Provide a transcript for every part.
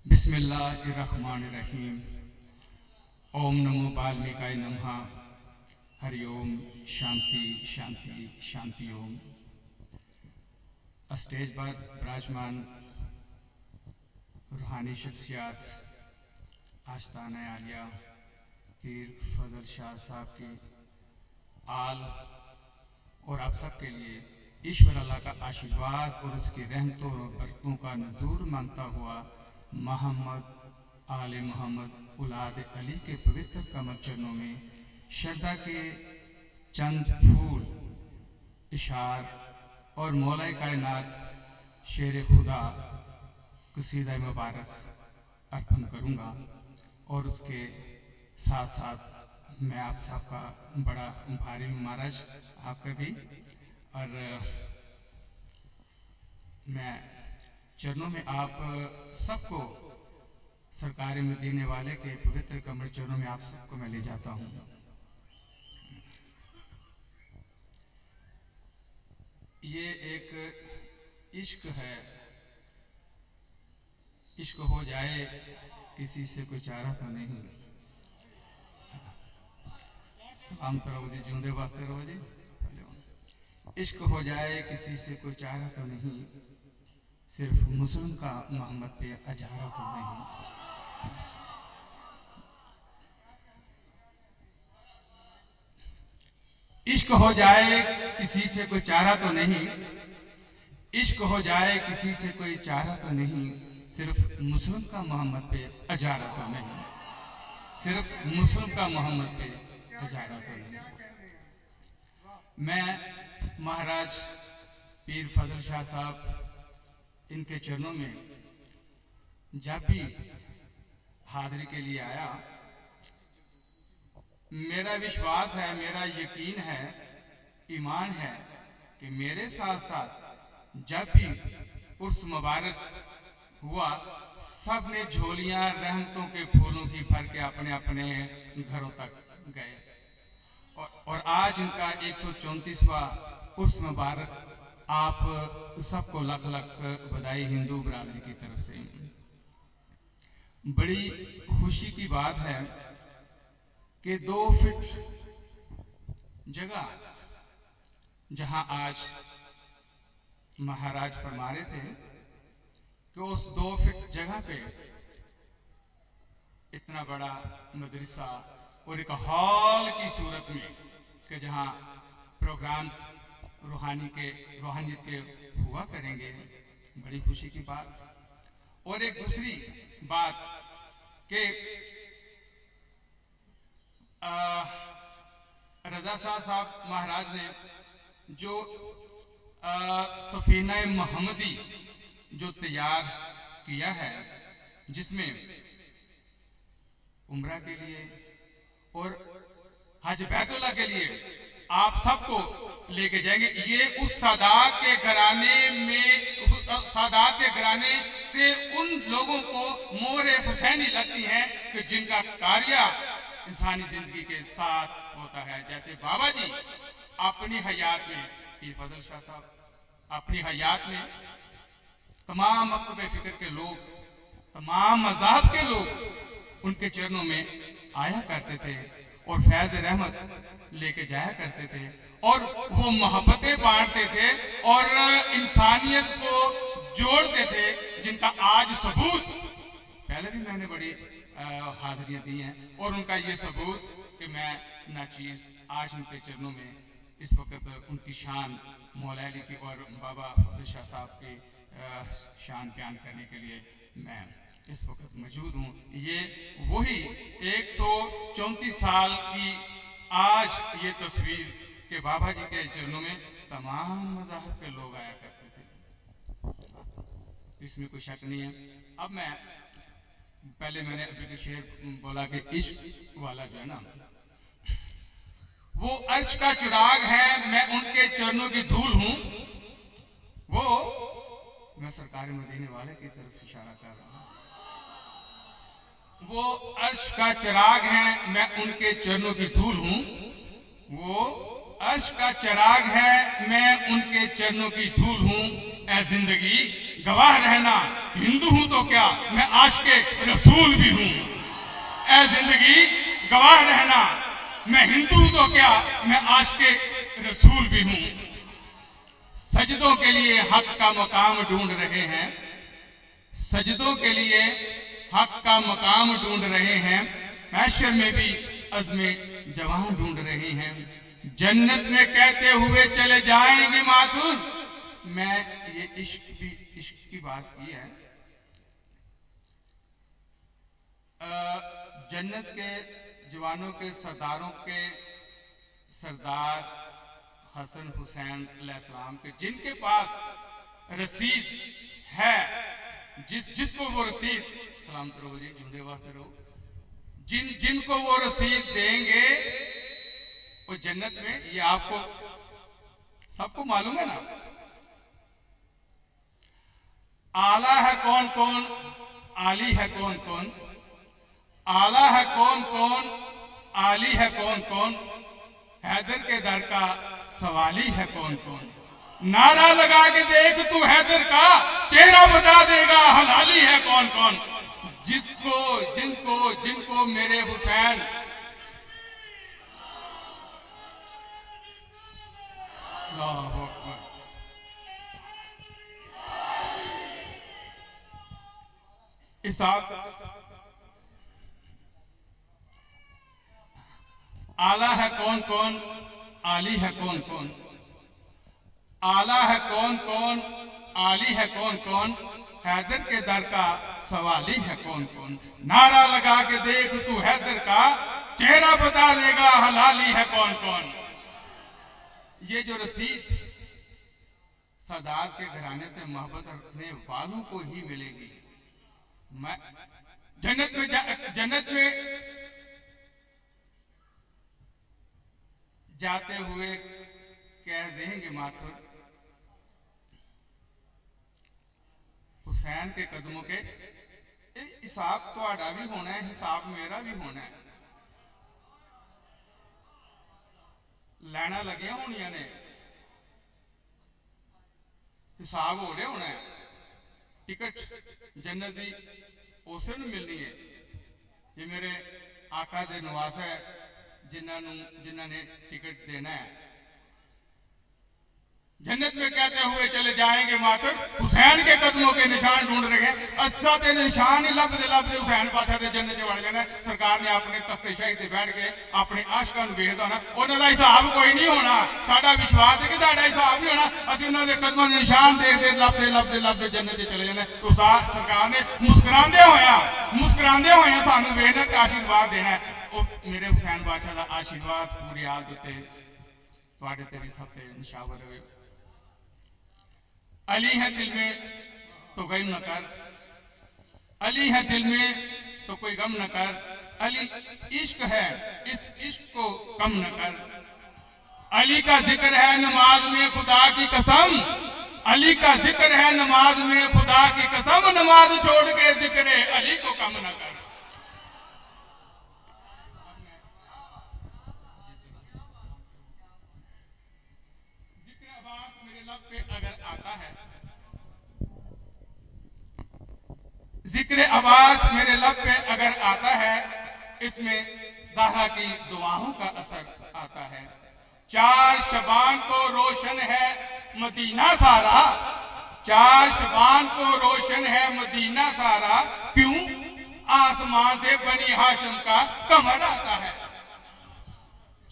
बिस्मिल्लाहिर्रहमानिर्रहीम। ओम नमो वाल्मीकाय नमः। हरिओम। शांति शांति शांति ओम। स्टेज पर विराजमान रूहानी शख्सियात आस्ताना आलिया पीर फजल शाह साहब की आल और आप सब के लिए ईश्वर अल्लाह का आशीर्वाद और उसकी रहमतों और बरकतों का नजूर मांगता हुआ मोहम्मद आले मोहम्मद औलाद अली के पवित्र कमर चरणों में श्रद्धा के चंद फूल इशार और मौलाए कायनात शेर खुदा कसीदा मुबारक अर्पण करूँगा। और उसके साथ साथ मैं आप सबका बड़ा भारी हूँ महाराज, आपका भी। और मैं चरणों में आप सबको सरकार मदीने वाले के पवित्र कमर चरणों में आप सबको मैं ले जाता हूँ। ये एक इश्क है, इश्क हो जाए किसी से कोई चारा तो नहीं। सलाम तो रहो जी, जूंदे वास्ते रहो जी। इश्क हो जाए किसी से कोई चारा तो नहीं, सिर्फ मुस्लिम का मोहम्मद पे अजारा तो नहीं। इश्क हो जाए किसी से कोई चारा तो नहीं, इश्क हो जाए किसी से कोई चारा तो नहीं, सिर्फ मुस्लिम का मोहम्मद पे अजारा तो नहीं, सिर्फ मुस्लिम का मोहम्मद पे अजारा तो नहीं। मैं महाराज पीर फजल शाह साहब इनके चरणों में जब भी हाजिरी के लिए आया, मेरा विश्वास है, मेरा यकीन है, ईमान है कि मेरे साथ साथ जब भी उर्स मुबारक हुआ, सब ने झोलियां रहमतों के फूलों की भर के अपने अपने घरों तक गए। और आज इनका 134वां उर्स मुबारक। आप सबको लख लख बधाई हिंदू बरादरी की तरफ से। बड़ी खुशी की बात है कि 2 फीट जगह जहां आज महाराज फरमा रहे थे कि उस 2 फीट जगह पे इतना बड़ा मदरसा और एक हॉल की सूरत में कि जहां प्रोग्राम्स रूहानियत के हुआ करेंगे, बड़ी खुशी की बात। और एक दूसरी बात कि रजा शाह साहब महाराज ने जो सफीना मोहम्मदी जो तैयार किया है, जिसमें उम्रा के लिए और हज बैतुल्लाह के लिए आप सबको लेके जाएंगे। ये उस सादात के घराने में, सादात के घराने से उन लोगों को मोहरे हुसैनी लगती हैं कि जिनका कार्य इंसानी जिंदगी के साथ होता है। जैसे बाबा जी अपनी हयात में, पीर फजल शाह साहब अपनी हयात में तमाम मकतब फिक्र के लोग, तमाम मज़हब के लोग उनके चरणों में आया करते थे और फैज़ रहमत लेके जाया करते थे, और वो मोहब्बतें बांटते थे और इंसानियत को जोड़ते थे, जिनका आज सबूत, पहले भी मैंने बड़ी हाजिरियां दी हैं, और उनका ये सबूत कि मैं नाचीज आज उनके चरणों में इस वक्त उनकी शान मौला अली की और बाबा फजल शाह साहब की शान बयान करने के लिए मैं इस वक्त मौजूद हूँ। ये वही 134 साल की आज ये तस्वीर के बाबा जी के चरणों में तमाम मज़हब के लोग आया करते थे, इसमें कोई शक नहीं है। अब मैं पहले मैंने अभी के शेर बोला कि इश्क वाला जो है ना, वो अर्श का चिराग है, मैं उनके चरणों की धूल हूं। वो मैं सरकार मदीने वाले की तरफ इशारा कर रहा हूं। वो अर्श का चिराग है, मैं उनके चरणों की धूल हूं। वो अर्श का चिराग है, मैं उनके चरणों की धूल हूं। ए जिंदगी गवाह रहना हिंदू हूं तो क्या, मैं आशिक़े रसूल भी हूं। ऐ जिंदगी गवाह रहना, मैं हिंदू हूं तो क्या, मैं आशिक़े रसूल भी हूं। सजदों के लिए हक का मकाम ढूंढ रहे हैं, सजदों के लिए हक का मकाम ढूंढ रहे हैं, महशर में भी अज़्मे जवान ढूंढ रहे हैं। जन्नत में कहते हुए चले जाएंगे मातूर। मैं ये इश्क की बात की है। जन्नत के जवानों के सरदारों के सरदार हसन हुसैन अलैहिस्सलाम के, जिनके पास रसीद है, जिसको वो रसीद, सलामत रहो जी, जिंदे वास्ते रहो, जिनको वो रसीद देंगे वो जन्नत में, ये आपको सबको मालूम है ना। आला है कौन कौन, आली है कौन कौन, आला है कौन कौन, आली है कौन कौन, हैदर के दर का सवाली है कौन कौन। नारा लगा के देख तू हैदर का, चेहरा बता देगा हलाली है कौन कौन। जिसको जिनको जिनको मेरे हुसैन आला है कौन कौन, आली है कौन कौन, आला है कौन कौन, आली है कौन कौन, हैदर के दर का सवाली है कौन कौन। नारा लगा के देख तू हैदर का, चेहरा बता देगा हलाली है कौन कौन। ये जो रसीद सरदार के घराने से मोहब्बत रखने वालों को ही मिलेगी। मैं जन्नत में जाते हुए कह देंगे माथुर, हुसैन के कदमों के हिसाब थोड़ा भी होना है, हिसाब मेरा भी होना है। लैना लगिया होनिया ने, हिसाब हो रहा होना है। टिकट जन्नत दी उसे नूं मिलनी है जे मेरे आका दे नवास है, जिन्हां ने टिकट देना है। जन्नत में कहते हुए चले जाएंगे मातर, हुसैन के कदमों के निशान ढूंढ रहे हैं। असा ते निशान ही लभदे लभदे हुसैन पाशा दे जन्नत च वड़ जाना। सरकार ने अपने तख्ते शाही ते बैठ के अपने आशिकां नूं वेखदा होना, उन्हां दा हिसाब कोई नहीं होना। साडा विश्वास है कि साडा हिसाब नहीं होना, असीं उन्हां दे कदमां दे निशान देखदे लभदे लभदे लभदे जन्नत च चले जाना। तो सरकार ने मुस्कुरांदे होया सानूं वेखना ते आशीर्वाद देना है। मेरे हुसैन बादशाह दा आशीर्वाद पूरी हाल उत्ते तुहाडे ते भी सब ते निशावर रहे। अली है दिल में तो गम न कर, अली है दिल में तो कोई गम न कर, अली इश्क है इस इश्क को कम न कर। अली का जिक्र है नमाज में खुदा की कसम, अली का जिक्र है नमाज में खुदा की कसम, नमाज छोड़ के जिक्र अली को कम न कर। जिक्र अब्बास मेरे लब पे अगर आता है, जिक्र अब्बास मेरे लब पे अगर आता है, इसमें ज़हरा की दुआओं का असर आता है। 4 शबान को रोशन है मदीना सारा, 4 शबान को रोशन है मदीना सारा, क्यों आसमान से बनी हाशिम का कमर आता है।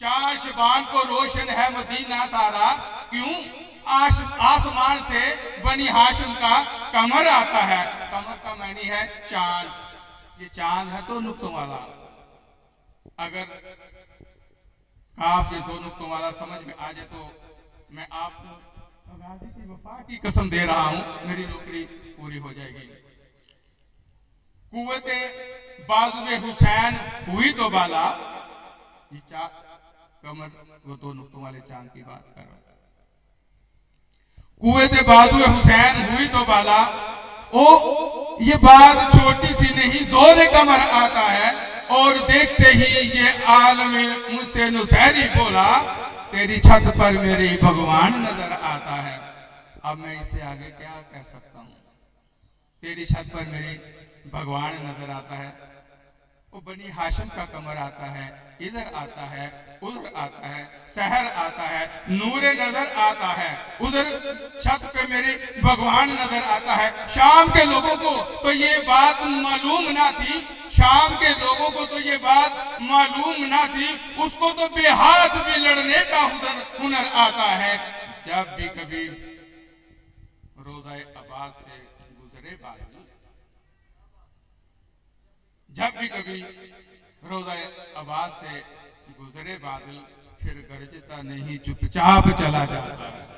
4 शबान को रोशन है मदीना सारा, क्यों आसमान से बनी हाशिम का कमर आता है। कमर का मानी है चांद। ये चांद है तो नुक्तों वाला, अगर काफ ये 2 नुक्तों वाला समझ में आ जाए तो मैं आपको गाजी की वफा की कसम दे रहा हूं, मेरी नौकरी पूरी हो जाएगी। कुव्वते बाज़ुए हुसैन हुई तो बाला, ये कमर वो 2 नुक्तों वाले चांद की बात कर रहा हूं। कुव्वते बाज़ुए हुसैन हुई तो बाला, ओ ये बात छोटी सी नहीं, जोर कमर आता है। और देखते ही ये आलम मुझसे नुसैरी बोला, तेरी छत पर मेरी भगवान नजर आता है। अब मैं इससे आगे क्या कह सकता हूं। तेरी छत पर मेरी भगवान नजर आता है, वो बनी हाशिम का कमर आता है, इधर आता है, उधर आता है, शहर आता है, नूरे नजर आता है, उधर छत पे मेरी भगवान नजर आता है। शाम के लोगों को तो ये बात मालूम ना थी, शाम के लोगों को तो ये बात मालूम ना थी, उसको तो बेहाथ भी लड़ने का हुनर आता है। जब भी कभी रोज़ा अब्बास से गुजरे बादल, जब भी कभी रोज़ा अब्बास से गुजरे बादल, फिर गरजता नहीं चुपचाप चला जाता है।